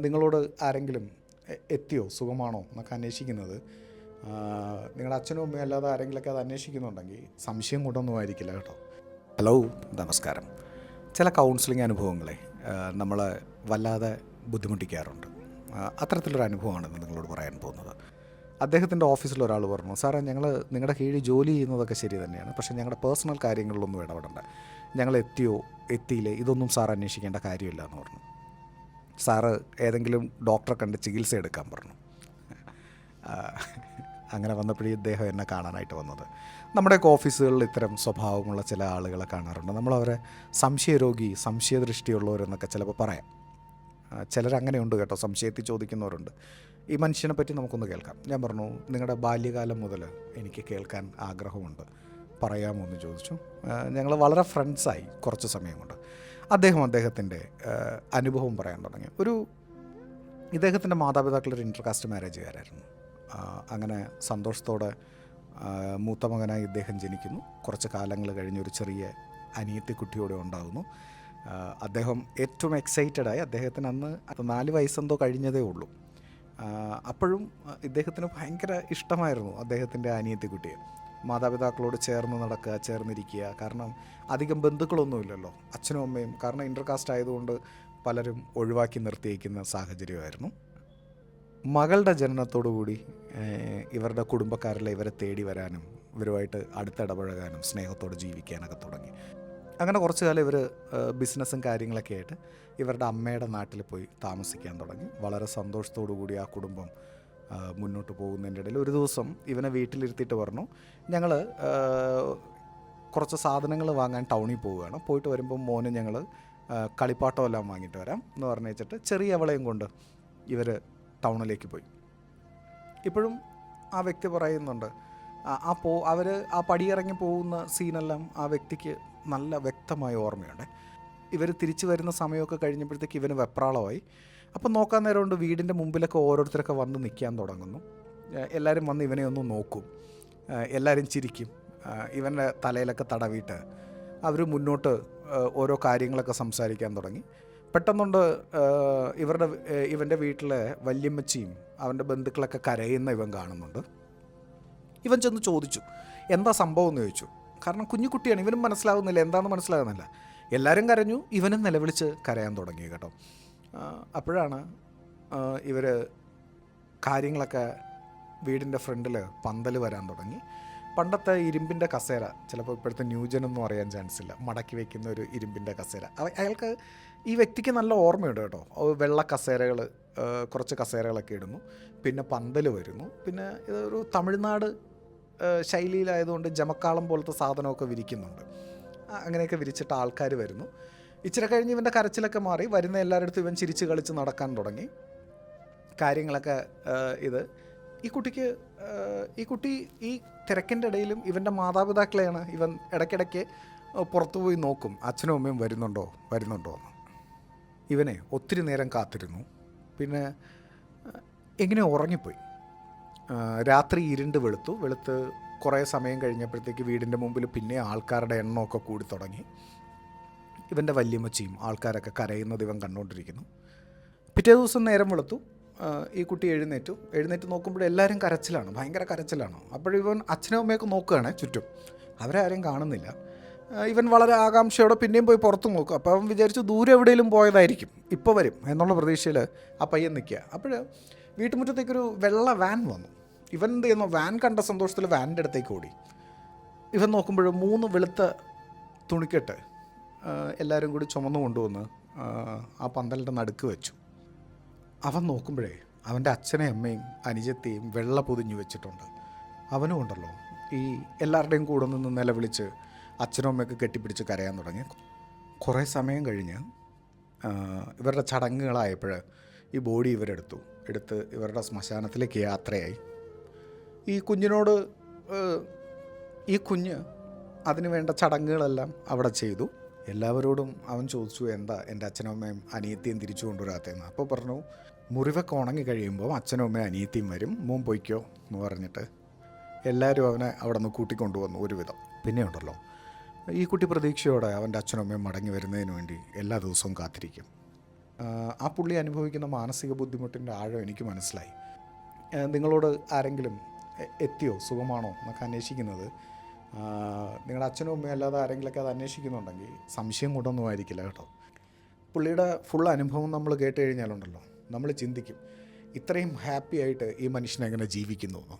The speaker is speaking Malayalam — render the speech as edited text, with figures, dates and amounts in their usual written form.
നിങ്ങളോട് ആരെങ്കിലും എത്തിയോ, സുഖമാണോ എന്നൊക്കെ അന്വേഷിക്കുന്നത്, നിങ്ങളുടെ അച്ഛനും അമ്മയും അല്ലാതെ ആരെങ്കിലുമൊക്കെ അത് അന്വേഷിക്കുന്നുണ്ടെങ്കിൽ സംശയം കൊണ്ടൊന്നും ആയിരിക്കില്ല കേട്ടോ. ഹലോ, നമസ്കാരം. ചില കൗൺസിലിംഗ് അനുഭവങ്ങളെ നമ്മളെ വല്ലാതെ ബുദ്ധിമുട്ടിക്കാറുണ്ട്. അത്തരത്തിലൊരു അനുഭവമാണ് നിങ്ങളോട് പറയാൻ പോകുന്നത്. അദ്ദേഹത്തിൻ്റെ ഓഫീസിൽ ഒരാൾ പറഞ്ഞു, സാറേ ഞങ്ങൾ നിങ്ങളുടെ കീഴിൽ ജോലി ചെയ്യുന്നതൊക്കെ ശരി തന്നെയാണ്, പക്ഷേ ഞങ്ങളുടെ പേഴ്സണൽ കാര്യങ്ങളിലൊന്നും ഇടപെടണ്ട, ഞങ്ങൾ എത്തിയില്ലേ ഇതൊന്നും സാർ അന്വേഷിക്കേണ്ട കാര്യമില്ല എന്ന് പറഞ്ഞു. സാറ് ഏതെങ്കിലും ഡോക്ടറെ കണ്ട് ചികിത്സ എടുക്കാൻ പറഞ്ഞു. അങ്ങനെ വന്നപ്പോഴേ ഇദ്ദേഹം എന്നെ കാണാനായിട്ട് വന്നത്. നമ്മുടെയൊക്കെ ഓഫീസുകളിൽ ഇത്തരം സ്വഭാവമുള്ള ചില ആളുകളെ കാണാറുണ്ട്. നമ്മളവരെ സംശയരോഗി, സംശയദൃഷ്ടിയുള്ളവരെന്നൊക്കെ ചിലപ്പോൾ പറയാം. ചിലരങ്ങനെയുണ്ട് കേട്ടോ, സംശയത്തിൽ ചോദിക്കുന്നവരുണ്ട്. ഈ മനുഷ്യനെ പറ്റി നമുക്കൊന്ന് കേൾക്കാം. ഞാൻ പറഞ്ഞു, നിങ്ങളുടെ ബാല്യകാലം മുതൽ എനിക്ക് കേൾക്കാൻ ആഗ്രഹമുണ്ട്, പറയാമോ എന്ന് ചോദിച്ചു. ഞങ്ങൾ വളരെ ഫ്രണ്ട്സായി കുറച്ച് സമയം കൊണ്ട്. അദ്ദേഹത്തിൻ്റെ അനുഭവം പറയാൻ തുടങ്ങി. ഇദ്ദേഹത്തിൻ്റെ മാതാപിതാക്കളൊരു ഇൻ്റർകാസ്റ്റ് മാരേജുകാരായിരുന്നു. അങ്ങനെ സന്തോഷത്തോടെ മൂത്ത മകനായി ഇദ്ദേഹം ജനിക്കുന്നു. കുറച്ച് കാലങ്ങൾ കഴിഞ്ഞ് ഒരു ചെറിയ അനിയത്തിക്കുട്ടിയോടെ ഉണ്ടാകുന്നു. അദ്ദേഹം ഏറ്റവും എക്സൈറ്റഡായി. അദ്ദേഹത്തിന് അന്ന് 4 വയസ്സെന്തോ കഴിഞ്ഞതേ ഉള്ളൂ. അപ്പോഴും ഇദ്ദേഹത്തിന് ഭയങ്കര ഇഷ്ടമായിരുന്നു അദ്ദേഹത്തിൻ്റെ അനിയത്തിക്കുട്ടിയെ. മാതാപിതാക്കളോട് ചേർന്ന് നടക്കുക, ചേർന്നിരിക്കുക. കാരണം അധികം ബന്ധുക്കളൊന്നുമില്ലല്ലോ അച്ഛനും അമ്മയും. കാരണം ഇൻ്റർകാസ്റ്റ് ആയതുകൊണ്ട് പലരും ഒഴിവാക്കി നിർത്തിയിരിക്കുന്ന സാഹചര്യമായിരുന്നു. മകളുടെ ജനനത്തോടുകൂടി ഇവരുടെ കുടുംബക്കാരെല്ലാം ഇവരെ തേടി വരാനും ഇവരുമായിട്ട് അടുത്തിടപഴകാനും സ്നേഹത്തോടെ ജീവിക്കാനൊക്കെ തുടങ്ങി. അങ്ങനെ കുറച്ച് കാലം ഇവർ ബിസിനസ്സും കാര്യങ്ങളൊക്കെ ആയിട്ട് ഇവരുടെ അമ്മയുടെ നാട്ടിൽ പോയി താമസിക്കാൻ തുടങ്ങി. വളരെ സന്തോഷത്തോടു കൂടി ആ കുടുംബം മുന്നോട്ട് പോകുന്നതിൻ്റെ ഇടയിൽ ഒരു ദിവസം ഇവനെ വീട്ടിലിരുത്തിയിട്ട് പറഞ്ഞു, ഞങ്ങൾ കുറച്ച് സാധനങ്ങൾ വാങ്ങാൻ ടൗണിൽ പോവുകയാണ്, പോയിട്ട് വരുമ്പോൾ മോന് ഞങ്ങൾ കളിപ്പാട്ടമെല്ലാം വാങ്ങിയിട്ട് വരാം എന്ന് പറഞ്ഞു വെച്ചിട്ട് ചെറിയ അവളെയും കൊണ്ട് ഇവർ ടൗണിലേക്ക് പോയി. ഇപ്പോഴും ആ വ്യക്തി പറയുന്നുണ്ട്, അവർ ആ പടിയിറങ്ങി പോകുന്ന സീനെല്ലാം ആ വ്യക്തിക്ക് നല്ല വ്യക്തമായ ഓർമ്മയുണ്ട്. ഇവർ തിരിച്ചു വരുന്ന സമയമൊക്കെ കഴിഞ്ഞപ്പോഴത്തേക്ക് ഇവന് വെപ്രാളമായി. അപ്പം നോക്കാൻ നേരമുണ്ട് വീടിൻ്റെ മുമ്പിലൊക്കെ ഓരോരുത്തരൊക്കെ വന്ന് നിൽക്കാൻ തുടങ്ങുന്നു. എല്ലാവരും വന്ന് ഇവനെ ഒന്ന് നോക്കും, എല്ലാവരും ചിരിക്കും. ഇവൻ്റെ തലയിലൊക്കെ തടവിയിട്ട് അവർ മുന്നോട്ട് ഓരോ കാര്യങ്ങളൊക്കെ സംസാരിക്കാൻ തുടങ്ങി. പെട്ടെന്നുണ്ട് ഇവൻ്റെ വീട്ടിലെ വല്യമ്മച്ചിയും അവൻ്റെ ബന്ധുക്കളൊക്കെ കരയുന്ന ഇവൻ കാണുന്നുണ്ട്. ഇവൻ ചെന്ന് ചോദിച്ചു, എന്താ സംഭവം എന്ന് ചോദിച്ചു. കാരണം കുഞ്ഞു കുട്ടിയാണ്, ഇവനും മനസ്സിലാകുന്നില്ല, എന്താണെന്ന് മനസ്സിലാകുന്നില്ല. എല്ലാവരും കരഞ്ഞു, ഇവനും നിലവിളിച്ച് കരയാൻ തുടങ്ങി കേട്ടോ. അപ്പോഴാണ് ഇവർ കാര്യങ്ങളൊക്കെ വീടിൻ്റെ ഫ്രണ്ടിൽ പന്തൽ വരാൻ തുടങ്ങി. പണ്ടത്തെ ഇരുമ്പിൻ്റെ കസേര, ചിലപ്പോൾ ഇപ്പോഴത്തെ ന്യൂജനൊന്നും അറിയാൻ ചാൻസ് ഇല്ല, മടക്കി വയ്ക്കുന്ന ഒരു ഇരുമ്പിൻ്റെ കസേര. അയാൾക്ക്, ഈ വ്യക്തിക്ക് നല്ല ഓർമ്മയുണ്ട് കേട്ടോ. വെള്ള കസേരകൾ, കുറച്ച് കസേരകളൊക്കെ ഇടുന്നു. പിന്നെ പന്തൽ വരുന്നു. പിന്നെ ഇതൊരു തമിഴ്നാട് ശൈലിയിലായതുകൊണ്ട് ജമക്കാളം പോലത്തെ സാധനമൊക്കെ വിരിക്കുന്നുണ്ട്. അങ്ങനെയൊക്കെ വിരിച്ചിട്ട് ആൾക്കാർ വരുന്നു. ഇച്ചിരി കഴിഞ്ഞ് ഇവൻ്റെ കരച്ചിലൊക്കെ മാറി, വരുന്ന എല്ലാവരുടെ അടുത്തും ഇവൻ ചിരിച്ച് കളിച്ച് നടക്കാൻ തുടങ്ങി. കാര്യങ്ങളൊക്കെ ഈ കുട്ടി ഈ തിരക്കിൻ്റെ ഇടയിലും ഇവൻ്റെ മാതാപിതാക്കളെയാണ് ഇവൻ ഇടയ്ക്കിടയ്ക്ക് പുറത്തു പോയി നോക്കും, അച്ഛനും അമ്മയും വരുന്നുണ്ടോ എന്ന്. ഇവനെ ഒത്തിരി നേരം കാത്തിരുന്നു. പിന്നെ എങ്ങനെ ഉറങ്ങിപ്പോയി. രാത്രി ഇരുണ്ട് വെളുത്ത് കുറേ സമയം കഴിഞ്ഞപ്പോഴത്തേക്ക് വീടിൻ്റെ മുമ്പിൽ പിന്നെ ആൾക്കാരുടെ എണ്ണമൊക്കെ കൂടി തുടങ്ങി. ഇവൻ്റെ വല്യമ്മച്ചിയും ആൾക്കാരൊക്കെ കരയുന്നത് ഇവൻ കണ്ടുകൊണ്ടിരിക്കുന്നു. പിറ്റേ ദിവസം നേരം വെളുത്തു. ഈ കുട്ടി എഴുന്നേറ്റ് നോക്കുമ്പോൾ എല്ലാവരും കരച്ചിലാണ്, ഭയങ്കര കരച്ചിലാണ്. അപ്പോഴിവൻ അച്ഛനും അമ്മയൊക്കെ നോക്കുകയാണ് ചുറ്റും, അവരെ ആരെയും കാണുന്നില്ല. ഇവൻ വളരെ ആകാംക്ഷയോടെ പിന്നെയും പോയി പുറത്ത് നോക്കും. അപ്പോൾ അവൻ വിചാരിച്ചു ദൂരെ എവിടെയെങ്കിലും പോയതായിരിക്കും, ഇപ്പോൾ വരും എന്നുള്ള പ്രതീക്ഷയിൽ ആ പയ്യൻ നിൽക്കുക. അപ്പോൾ വീട്ടുമുറ്റത്തേക്കൊരു വെള്ള വാൻ വന്നു. ഇവൻ എന്ത് ചെയ്യുന്നു, വാൻ കണ്ട സന്തോഷത്തിൽ വാനിൻ്റെ അടുത്തേക്ക് ഓടി. ഇവൻ നോക്കുമ്പോൾ 3 വെളുത്ത തുണിക്കെട്ട് എല്ലാവരും കൂടി ചുമന്നു കൊണ്ടുവന്ന് ആ പന്തലിൻ്റെ നടുക്ക് വെച്ചു. അവൻ നോക്കുമ്പോഴേ അവൻ്റെ അച്ഛനെയും അമ്മയും അനുജത്തെയും വെള്ള പൊതിഞ്ഞു വെച്ചിട്ടുണ്ട്. അവനും ഉണ്ടല്ലോ ഈ എല്ലാവരുടെയും കൂടെ നിന്ന് നിലവിളിച്ച് അച്ഛനും അമ്മയൊക്കെ കെട്ടിപ്പിടിച്ച് കരയാൻ തുടങ്ങി. കുറേ സമയം കഴിഞ്ഞ് ഇവരുടെ ചടങ്ങുകളായപ്പോൾ ഈ ബോഡി ഇവരെടുത്ത് ഇവരുടെ ശ്മശാനത്തിലേക്ക് യാത്രയായി. ഈ കുഞ്ഞ് അതിന് വേണ്ട ചടങ്ങുകളെല്ലാം അവിടെ ചെയ്തു. എല്ലാവരോടും അവൻ ചോദിച്ചു, എന്താ എൻ്റെ അച്ഛനും അമ്മയും അനിയത്തിയും തിരിച്ചു കൊണ്ടുവരാത്തതെന്ന്. അപ്പോൾ പറഞ്ഞു, മുറിവൊക്കെ ഉണങ്ങി കഴിയുമ്പോൾ അച്ഛനും അമ്മയും അനിയത്തിയും വരും, മോൻ പൊയ്ക്കോ എന്ന് പറഞ്ഞിട്ട് എല്ലാവരും അവനെ അവിടെ നിന്ന് കൂട്ടിക്കൊണ്ടുവന്നു ഒരുവിധം. പിന്നെ ഉണ്ടല്ലോ ഈ കുട്ടി പ്രതീക്ഷയോടെ അവൻ്റെ അച്ഛനും അമ്മയും മടങ്ങി വരുന്നതിന് വേണ്ടി എല്ലാ ദിവസവും കാത്തിരിക്കും. ആ പുള്ളി അനുഭവിക്കുന്ന മാനസിക ബുദ്ധിമുട്ടിൻ്റെ ആഴം എനിക്ക് മനസ്സിലായി. നിങ്ങളോട് ആരെങ്കിലും എത്തിയോ, സുഖമാണോ എന്നൊക്കെ അന്വേഷിക്കുന്നത്, നിങ്ങളുടെ അച്ഛനും അമ്മയും അല്ലാതെ ആരെങ്കിലുമൊക്കെ അത് അന്വേഷിക്കുന്നുണ്ടെങ്കിൽ സംശയം കൊണ്ടൊന്നും ആയിരിക്കില്ല കേട്ടോ. പുള്ളിയുടെ ഫുൾ അനുഭവം നമ്മൾ കേട്ട് കഴിഞ്ഞാലുണ്ടല്ലോ, നമ്മൾ ചിന്തിക്കും ഇത്രയും ഹാപ്പി ആയിട്ട് ഈ മനുഷ്യൻ എങ്ങനെ ജീവിക്കുന്നു എന്ന്.